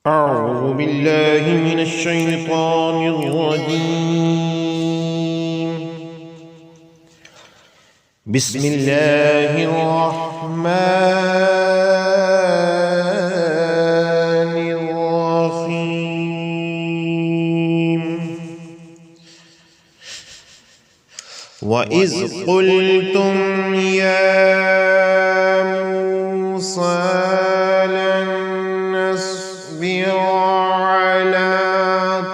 أعوذ بالله من الشيطان الرجيم. بسم الله الرحمن الرحيم. وإذ قلتم يا موسى لن نصبر على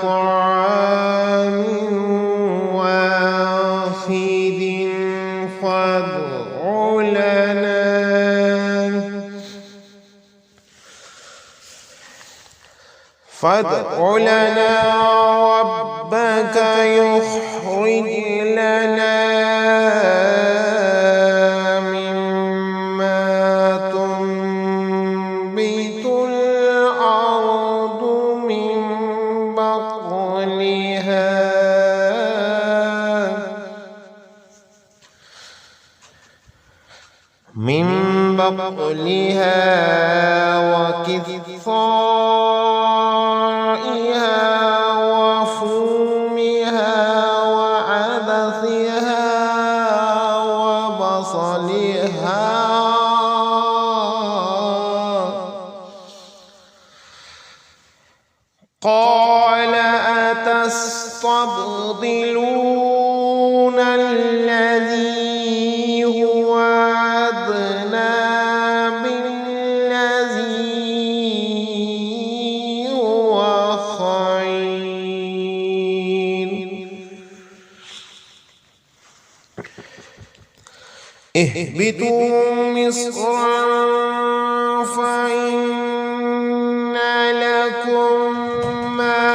طعام واحد فادع لنا ربك يخرج لنا مما تنبت الأرض من بقلها وكثائها وفومها وعدسها وبصلها قال أتستبدلون الذي هو أدنى بالذي هو خير اهبطوا مصرا فإن لكم ما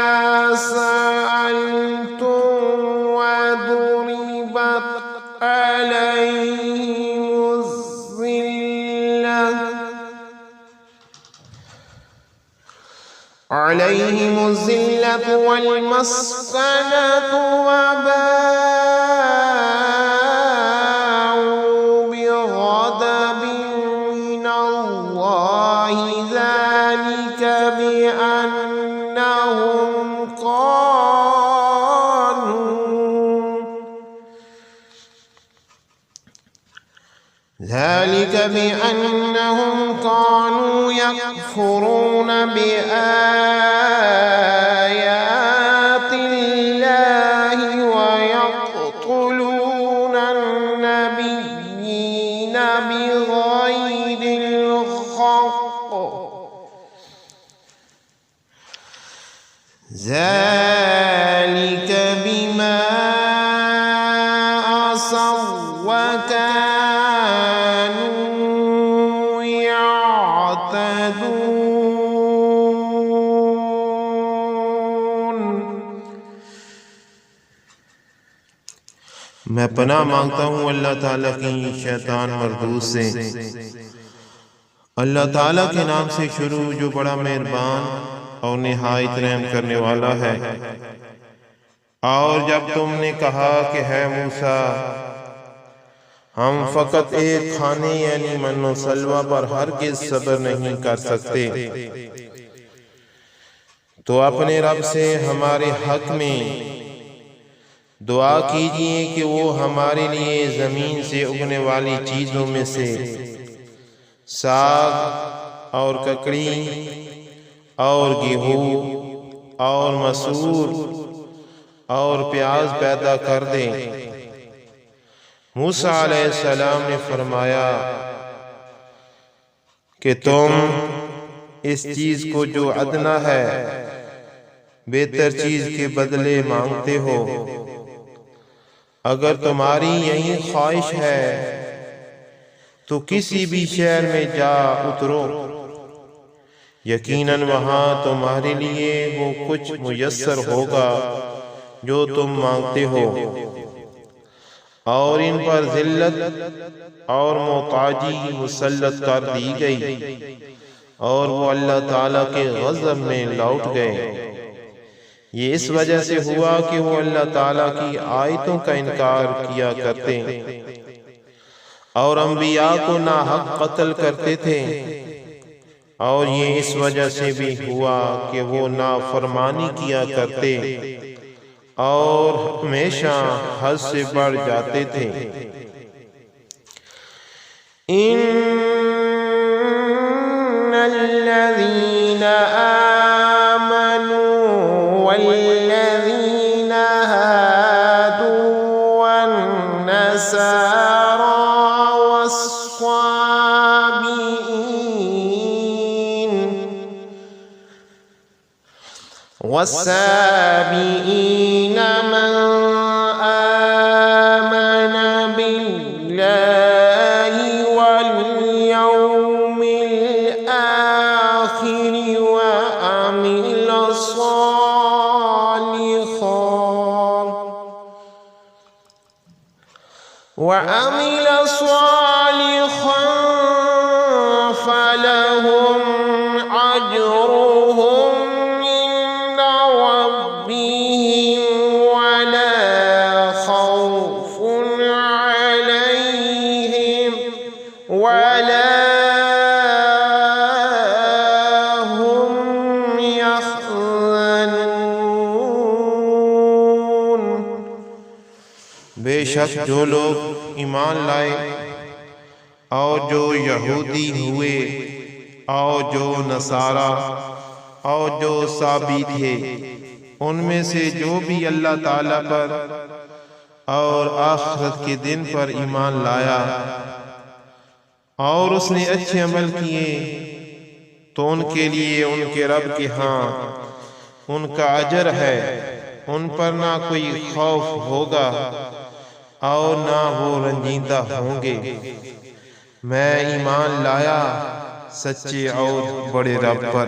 سألتم وضربت عليهم الذلة والمسكنة وباءوا بغضب من الله ذلك بأنهم كانوا يكفرون بآيات الله ويقتلون النبيين بغير الحق ذلك بما عصوا وكانوا يعتدون. मैं पनाह मांगता हूँ अल्लाह ताला की शैतान मरदूद से। अल्लाह ताला के नाम से शुरू जो बड़ा मेहरबान और निहायत रहम करने वाला है। और जब तुमने कहा कि है मूसा हम फकत एक खाने यानी मन्नो सलवा पर हरगिज़ सब्र नहीं कर सकते, तो अपने रब से हमारे हक में दुआ कीजिए कि वो हमारे लिए ज़मीन से उगने वाली चीज़ों में से साग और ककड़ी और गेहूँ और मसूर और प्याज पैदा कर दें। मूसा अलैहिस्सलाम ने फरमाया कि तुम इस चीज़ को जो अदना है बेहतर चीज़ के बदले मांगते हो। अगर तुम्हारी यही ख्वाहिश है तो किसी भी शहर में जा उतरो, यकीनन वहाँ तुम्हारे लिए वो कुछ मुयस्सर होगा जो तुम मांगते हो। और इन पर जिल्लत और मोहताजी मुसल्लत कर दी गई और वो अल्लाह ताला के गज़ब में लौट गए। ये इस वजह से हुआ कि वो अल्लाह ताला की आयतों का इनकार किया करते और अंबिया को नाहक कत्ल करते थे اور یہ اس وجہ سے بھی ہوا کہ وہ نافرمانی کیا کرتے اور ہمیشہ حد سے بڑھ جاتے تھے۔ ان الذين آمنوا والذين هادوا والنصارى والسابئين من آمن بالله واليوم الآخر وعمل صالحا فلهم أجرهم عند ربهم ولا خوف عليهم ولا هم يحزنون۔ بے شک جو لوگ ایمان لائے اور جو یہودی ہوئے اور جو نصارہ اور جو صابی تھے، ان میں سے جو بھی اللہ تعالیٰ پر اور آخرت کے دن پر ایمان لایا اور اس نے اچھے عمل کیے تو ان کے لیے ان کے رب کے ہاں ان کا اجر ہے، ان پر نہ کوئی خوف ہوگا اور نہ وہ رنجیدہ ہوں گے۔ میں ایمان لایا سچے اور بڑے رب پر۔